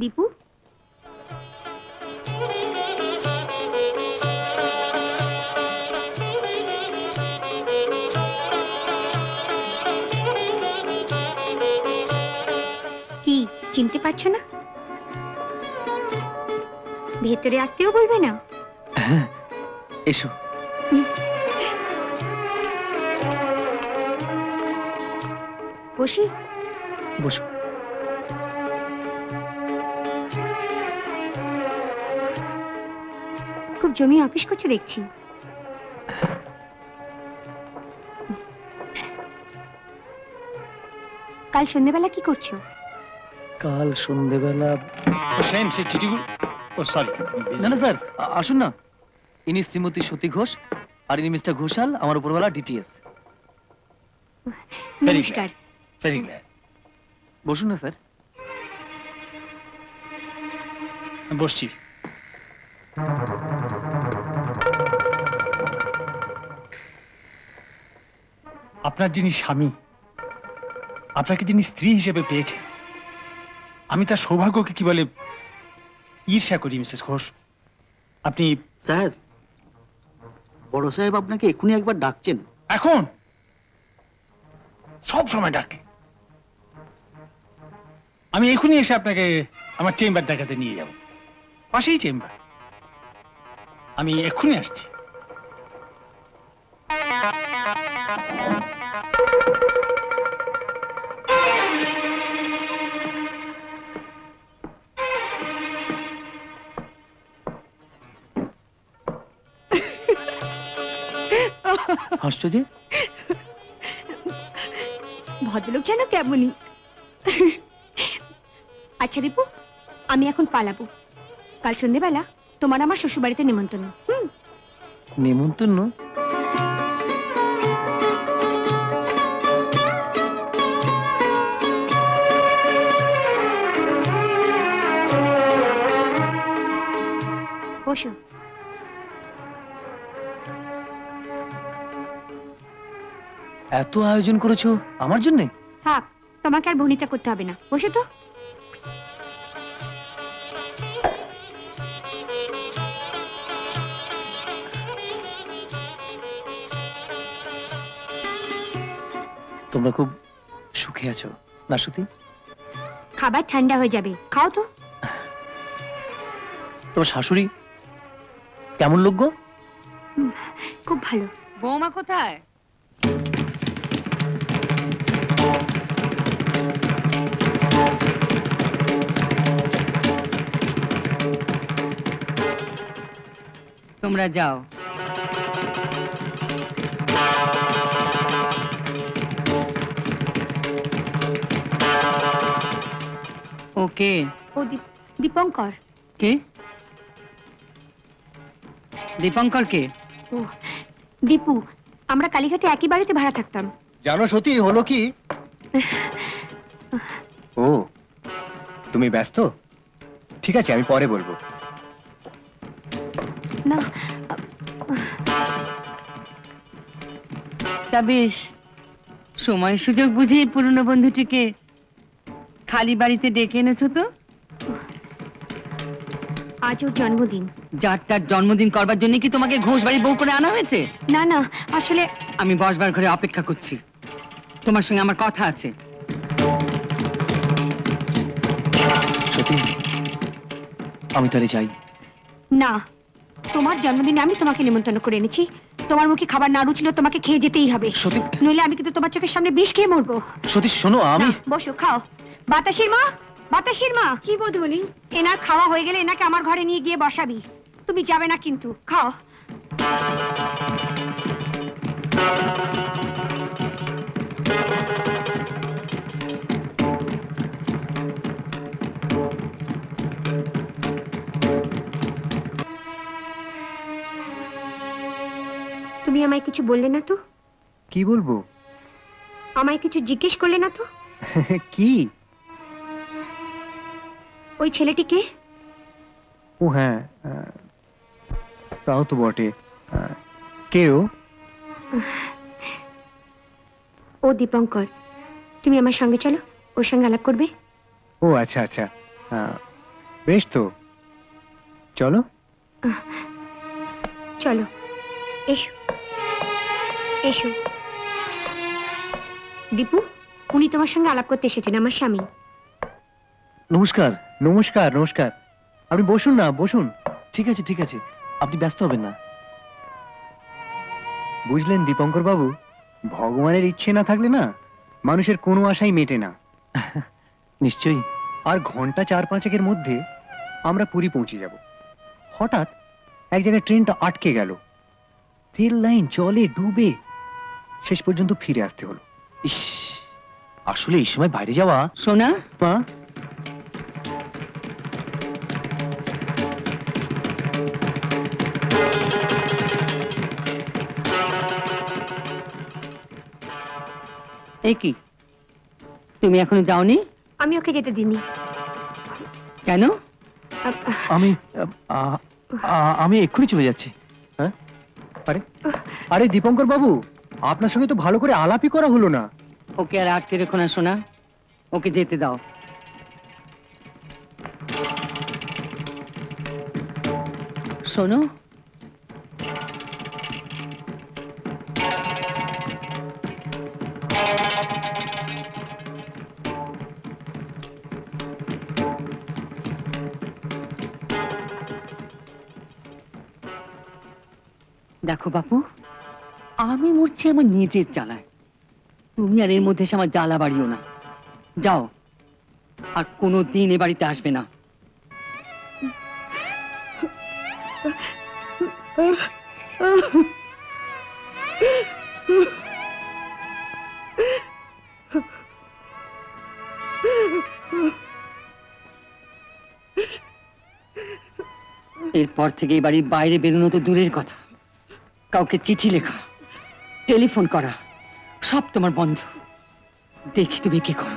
দীপু, কি চিনতে পারছো না? ভেতরে আসতেও বলবে না? হ্যাঁ, এসো। বসি? বসো। খুব জমিয়ে অফিস করছো দেখছি। কাল সন্ধ্যেবেলা কি করছো? কাল সন্ধ্যেবেলা সেন সেই চিঠিগুলো, ও সরি। না না স্যার, আসুন না। ইনি শ্রীমতী সতী ঘোষ, আর ইনি মিস্টার ঘোষাল, আমার উপরওয়ালা ডিটিএস। নমস্কার। Very glad. বসুন না স্যার। বসছি। আপনার যিনি স্বামী, আপনাকে যিনি স্ত্রী হিসেবে পেয়েছেন, আমি তার সৌভাগ্যকে কি বলে ঈর্ষা করি মিসেস ঘোষ। আপনি স্যার, বড় সাহেব আপনাকে এক্ষুনি একবার ডাকছেন। এখন সব সময় ডাকে। আমি এখনই এসে আপনাকে আমার চেম্বার দেখাতে নিয়ে যাব। পাশেই চেম্বার। আমি এক্ষুনি আসছি। হাসছো যে? ভদ্রলোক যেন কেমনই। আচ্ছা দীপু, আমি এখন পালাবো। কাল সন্ধ্যেবেলা তোমার আমার শ্বশুর বাড়িতে নিমন্ত্রণ। নেমন্তন্ন? বসো। এত আয়োজন করেছো আমার জন্য? থাক, তোমাকে আর ভনিতা করতে হবে না। বসো তো। তোমরা খুব সুখে আছো না সতী? খাবার ঠান্ডা হয়ে যাবে, খাও তো। তোমার শাশুড়ি কেমন লোক গো? খুব ভালো। বৌমা কোথায়? তোমরা যাও। ওকে। ও দীপঙ্কর। কে? দীপঙ্কর কে? ও দীপু, আমরা কালীঘাটে একই বাড়িতে ভাড়া থাকতাম। জানো সত্যি হলো কি? ও, তুমি ব্যস্ত? ঠিক আছে, আমি পরে বলবো। না, তা বেশ, সময় সুযোগ বুঝে এই পুরনো বন্ধুটিকে খালি বাড়িতে ডেকে এনেছো তো? আজ ওর জন্মদিন। যার তার জন্মদিন করবার জন্য কি তোমাকে ঘোষ বাড়ি বউ করে আনা হয়েছে? না না, আসলে আমি বসবার ঘরে অপেক্ষা করছি, তোমার সঙ্গে আমার কথা আছে। সতী, আমি তাহলে যাই। না, তোমার জন্মদিনে আমি তোমাকে নিমন্ত্রণ করে এনেছি। তোমার মুখে খাবার না রুচলো, তোমাকে খেয়ে যেতেই হবে। সতী, নইলে আমি কিন্তু তোমার চোখের সামনে বিষ খেয়ে মরবো। সতী শোনো, আমি না, বসো, খাও। বাতাসির মা, বাতাসির মা। কি বৌদিমণি? এনার খাওয়া হয়ে গেলে এনাকে আমার ঘরে নিয়ে গিয়ে বসাবি। তুমি যাবে না কিন্তু, খাও। তুমি আমায় কিছু বললে না তো? কি বলবো? আমায় কিছু জিজ্ঞেস করলে না তো? কি? ওই ছেলেটিকে? ও হ্যাঁ, তাও তো বটে। কেউ? ও দীপঙ্কর। তুমি আমার সঙ্গে চলো, ওর সঙ্গে আলাপ করবে। ও আচ্ছা আচ্ছা, বেশ তো, চলো। চলো, এসো এসো। দীপু, উনি তোমার সঙ্গে আলাপ করতে এসেছেন, আমার স্বামী। নমস্কার। নমস্কার নমস্কার, আপনি বসুন না, বসুন। ঠিক আছে ঠিক আছে, আপনি ব্যস্ত হবেন না। বুঝলেন দীপঙ্কর বাবু, ভগবানের ইচ্ছে না থাকলে না মানুষের কোনো আশাই মেটে না। নিশ্চয়ই। আর ঘন্টা 4-5 মধ্যে আমরা পুরী পৌঁছে যাব। হঠাৎ এক জায়গায় ট্রেনটা আটকে গেল, রেল লাইন জলে ডুবে শেষ পর্যন্ত ফিরে আসতে হলো। ইস, আসলে এই সময় বাইরে যাওয়া। সোনা, মা, এ কি, তুমি এখনো যাওনি? আমি ওকে যেতে দিইনি। কেন? আমি আমি এক্ষুনি চলে যাচ্ছি। আরে দীপঙ্কর বাবু, আপনার সঙ্গে তো ভালো করে আলাপই করা হলো না। ওকে আর আটকে রেখো না সোনা, ওকে যেতে দাও। শোনো, দেখো বাপু, আমি মরছি আমার নিজের জ্বালায়, তুমি আর এর মধ্যে এসে আমার জ্বালা বাড়িও না। যাও, আর কোনো দিন এ বাড়িতে আসবে না। এরপর থেকে এই বাড়ির বাইরে বেরোনো তো দূরের কথা, কাউকে চিঠি লেখা, টেলিফোন করা, সব তোমার বন্ধ। দেখি তুমি কি করো।